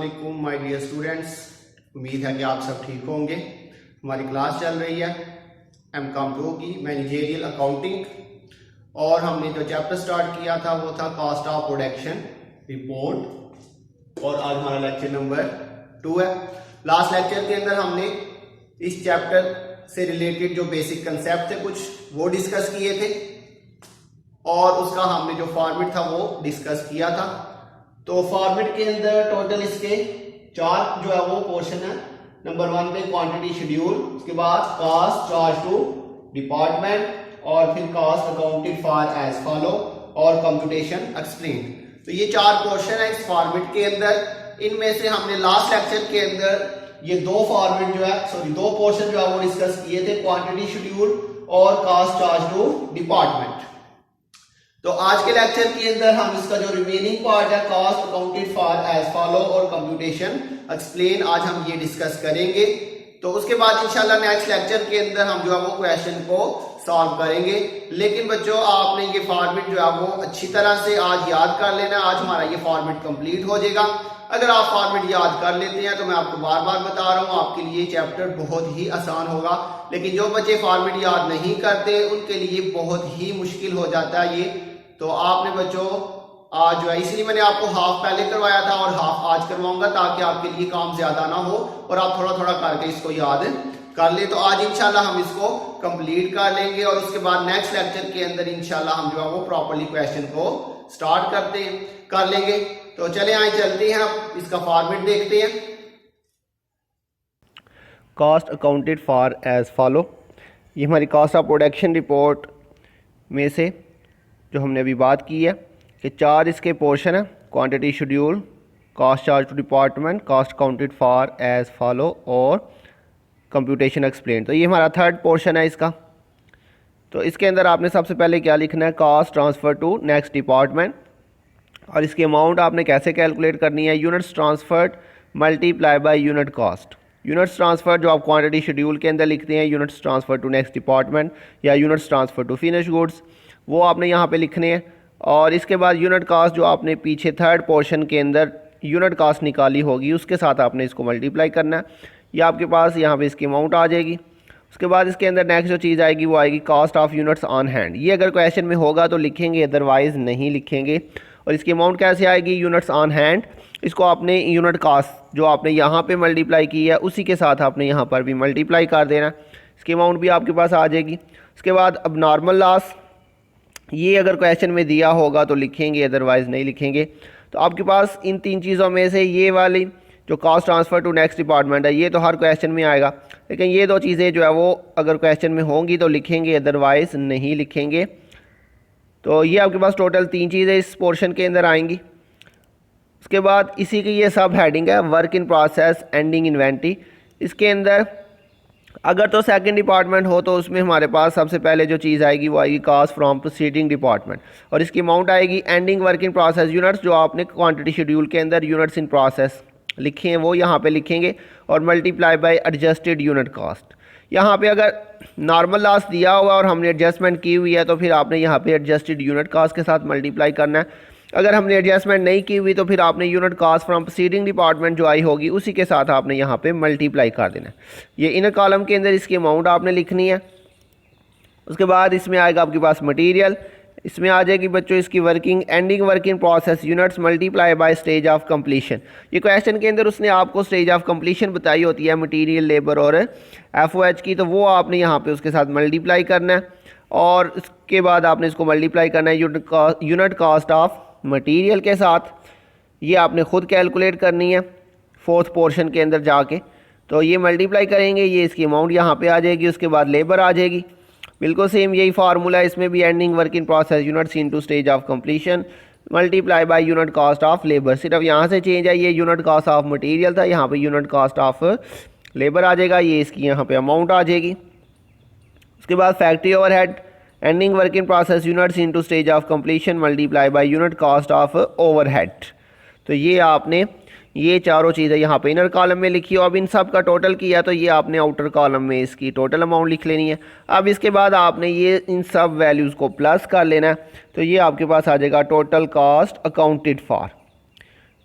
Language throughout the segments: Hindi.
वालेकुम माय डियर स्टूडेंट्स। उम्मीद है कि आप सब ठीक होंगे। हमारी क्लास चल रही है M.Com.2 की मैनेजरियल अकाउंटिंग और हमने जो चैप्टर स्टार्ट किया था वो था कॉस्ट ऑफ प्रोडक्शन रिपोर्ट और आज हमारा लेक्चर नंबर 2 है। लास्ट लेक्चर के अंदर हमने इस चैप्टर से रिलेटेड जो बेसिक कंसेप्ट थे कुछ वो डिस्कस किए थे और उसका हमने जो फॉर्मेट था वो डिस्कस किया था। तो फॉर्मेट के अंदर टोटल इसके 4 जो है वो पोर्शन है। नंबर 1 पे क्वांटिटी शेड्यूल, उसके बाद कॉस्ट चार्ज टू डिपार्टमेंट और फिर cost accounted for as follow और कंप्यूटेशन एक्सप्लेन। तो ये 4 पोर्शन है इस फॉर्मेट के अंदर। इनमें से हमने लास्ट लेक्चर के अंदर ये 2 फॉर्मेट जो है 2 पोर्शन जो है वो डिस्कस किए थे, क्वांटिटी शेड्यूल और कॉस्ट चार्ज टू डिपार्टमेंट। तो आज के लेक्चर के अंदर हम इसका जो रिमेनिंग पार्ट है cost accounted for as follow और कंप्यूटेशन एक्सप्लेन आज हम ये डिस्कस करेंगे। तो उसके बाद इंशाल्लाह नेक्स्ट लेक्चर के अंदर हम जो है वो क्वेश्चन को सॉल्व करेंगे। लेकिन बच्चों आपने ये फॉर्मेट जो है वो अच्छी तरह से आज याद कर लेना। आज हमारा ये फॉर्मेट कंप्लीट हो जाएगा। अगर आप फॉर्मेट याद कर लेते हैं तो मैं आपको बार बार बता रहा हूँ आपके लिए चैप्टर बहुत ही आसान होगा। लेकिन जो बच्चे फॉर्मेट याद नहीं करते उनके लिए बहुत ही मुश्किल हो जाता है ये। तो आपने बच्चों आज जो है इसलिए मैंने आपको हाफ पहले करवाया था और हाफ आज करवाऊंगा ताकि आपके लिए काम ज्यादा ना हो और आप थोड़ा थोड़ा करके इसको याद कर ले। तो आज इंशाल्लाह हम इसको कंप्लीट कर लेंगे और उसके बाद नेक्स्ट लेक्चर के अंदर इंशाल्लाह हम जो है वो प्रॉपर्ली क्वेश्चन को स्टार्ट कर लेंगे। तो चले आए चलते हैं, अब इसका फॉर्मेट देखते हैं। Cost accounted for as follow, ये हमारी कॉस्ट ऑफ प्रोडक्शन रिपोर्ट में से जो हमने अभी बात की है कि 4 इसके पोर्शन है, quantity schedule, cost charge to department, cost accounted for as follow और कंप्यूटेशन एक्सप्लेन। तो ये हमारा 3rd पोर्शन है इसका। तो इसके अंदर आपने सबसे पहले क्या लिखना है, cost transfer to next department और इसकी अमाउंट आपने कैसे कैलकुलेट करनी है, units transferred multiply by unit cost. Units transfer जो आप क्वांटिटी शेड्यूल के अंदर लिखते हैं, units transfer to next department या units transfer to finish goods, वो आपने यहाँ पे लिखने हैं। और इसके बाद यूनिट कास्ट जो आपने पीछे 3rd पोर्शन के अंदर यूनिट कास्ट निकाली होगी उसके साथ आपने इसको मल्टीप्लाई करना है। ये आपके पास यहाँ पे इसकी अमाउंट आ जाएगी। उसके बाद इसके अंदर नेक्स्ट जो चीज़ आएगी वो आएगी cost of units on hand. ये अगर क्वेश्चन में होगा तो लिखेंगे, अदरवाइज़ नहीं लिखेंगे। और इसकी अमाउंट कैसे आएगी, यूनिट्स ऑन हैंड, इसको आपने यूनिट कास्ट जो आपने यहाँ पे मल्टीप्लाई की है उसी के साथ आपने यहाँ पर भी मल्टीप्लाई कर देना। इसकी अमाउंट भी आपके पास आ जाएगी। उसके बाद अब नॉर्मल लॉस, ये अगर क्वेश्चन में दिया होगा तो लिखेंगे, अदरवाइज़ नहीं लिखेंगे। तो आपके पास इन 3 चीज़ों में से ये वाली जो cost transfer to next department है ये तो हर क्वेश्चन में आएगा, लेकिन ये 2 चीज़ें जो है वो अगर क्वेश्चन में होंगी तो लिखेंगे, अदरवाइज़ नहीं लिखेंगे। तो ये आपके पास टोटल 3 चीज़ें इस पोर्शन के अंदर आएंगी। उसके बाद इसी की ये सब हेडिंग है work in process ending inventory. इसके अंदर अगर तो सेकंड डिपार्टमेंट हो तो उसमें हमारे पास सबसे पहले जो चीज़ आएगी वो आएगी कॉस्ट फ्रॉम प्रोसीडिंग डिपार्टमेंट और इसकी अमाउंट आएगी ending work in process units जो आपने क्वांटिटी शेड्यूल के अंदर यूनिट्स इन प्रोसेस लिखे हैं वो यहाँ पे लिखेंगे और multiply by adjusted unit cost. यहाँ पे अगर नॉर्मल लॉस दिया हुआ और हमने एडजस्टमेंट की हुई है तो फिर आपने यहाँ पे एडजस्टेड यूनिट कॉस्ट के साथ मल्टीप्लाई करना है। अगर हमने एडजस्टमेंट नहीं की हुई तो फिर आपने unit cost from proceeding department जो आई होगी उसी के साथ आपने यहाँ पे मल्टीप्लाई कर देना है। ये इनर कॉलम के अंदर इसकी अमाउंट आपने लिखनी है। उसके बाद इसमें आएगा आपके पास मटेरियल, इसमें आ जाएगी बच्चों इसकी working ending work in process units multiply by stage of completion. ये क्वेश्चन के अंदर उसने आपको स्टेज ऑफ कंप्लीशन बताई होती है मटेरियल, लेबर और FOH की, तो वो आपने यहाँ पे उसके साथ मल्टीप्लाई करना है और इसके बाद आपने इसको मल्टीप्लाई करना है यूनिट कॉस्ट ऑफ मटेरियल के साथ। ये आपने खुद कैलकुलेट करनी है 4th पोर्शन के अंदर जाके। तो ये मल्टीप्लाई करेंगे, ये इसकी अमाउंट यहाँ पे आ जाएगी। उसके बाद लेबर आ जाएगी, बिल्कुल सेम यही फार्मूला है इसमें भी, ending work in process units into stage of completion multiply by unit cost of labour. सिर्फ यहाँ से चेंज है, ये यूनिट कॉस्ट ऑफ मटेरियल था, यहाँ पे यूनिट कॉस्ट ऑफ लेबर आ जाएगा। ये इसकी यहाँ पे अमाउंट आ जाएगी। उसके बाद factory overhead ending work in process units into stage of completion multiply by unit cost of overhead. तो ये आपने ये चारों चीज़ें यहाँ पे इनर कॉलम में लिखी हो। अब इन सब का टोटल किया तो ये आपने आउटर कॉलम में इसकी टोटल अमाउंट लिख लेनी है। अब इसके बाद आपने ये इन सब वैल्यूज़ को प्लस कर लेना है। तो ये आपके पास आ जाएगा टोटल कॉस्ट अकाउंटेड फॉर।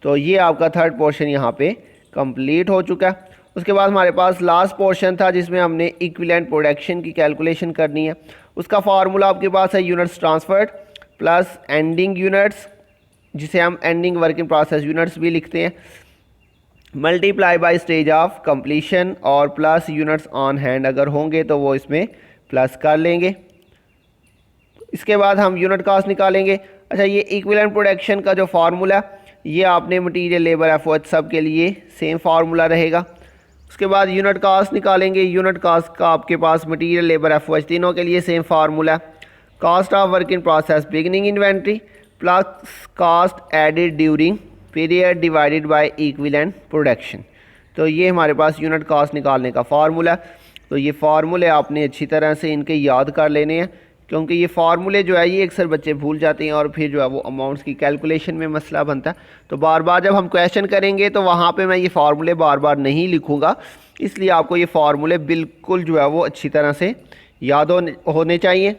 तो ये आपका थर्ड पोर्शन यहाँ पे कंप्लीट हो चुका है। उसके बाद हमारे पास लास्ट पोर्शन था जिसमें हमने इक्विवेलेंट प्रोडक्शन की कैलकुलेशन करनी है। उसका फार्मूला आपके पास है units transferred plus ending units, जिसे हम ending work in process units भी लिखते हैं, multiply by stage of completion और प्लस यूनिट्स ऑन हैंड अगर होंगे तो वो इसमें प्लस कर लेंगे। इसके बाद हम यूनिट कास्ट निकालेंगे। अच्छा, ये इक्विवेलेंट प्रोडक्शन का जो फार्मूला है ये आपने मटीरियल लेबर एफर्ट सब के लिए सेम फार्मूला रहेगा। उसके बाद यूनिट कास्ट निकालेंगे। यूनिट कास्ट का आपके पास मटीरियल लेबर एफर्ट तीनों के लिए सेम फार्मूला है, cost of work in process beginning inventory plus cost added during period divided by equivalent production. तो ये हमारे पास यूनिट कास्ट निकालने का फार्मूला है। तो ये फार्मूले आपने अच्छी तरह से इनके याद कर लेने हैं, क्योंकि ये फार्मूले जो है ये अक्सर बच्चे भूल जाते हैं और फिर जो है वो अमाउंट्स की कैलकुलेशन में मसला बनता है। तो बार बार जब हम क्वेश्चन करेंगे तो वहाँ पे मैं ये फार्मूले बार बार नहीं लिखूँगा, इसलिए आपको ये फार्मूले बिल्कुल जो है वो अच्छी तरह से याद होने चाहिए।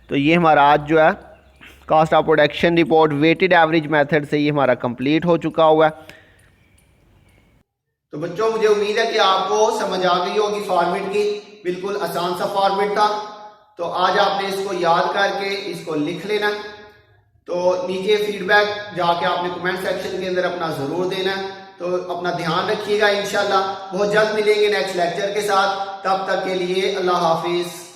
तो ये हमारा आज जो है cost of production report weighted average method से ये हमारा कंप्लीट हो चुका हुआ है। तो बच्चों, मुझे उम्मीद है कि आपको समझ आ गई होगी फॉर्मेट की। बिल्कुल आसान सा फॉर्मेट था, तो आज आपने इसको याद करके इसको लिख लेना। तो नीचे फीडबैक जाके आपने कमेंट सेक्शन के अंदर अपना ज़रूर देना। तो अपना ध्यान रखिएगा। इंशाल्लाह बहुत जल्द मिलेंगे नेक्स्ट लेक्चर के साथ। तब तक के लिए अल्लाह हाफिज़।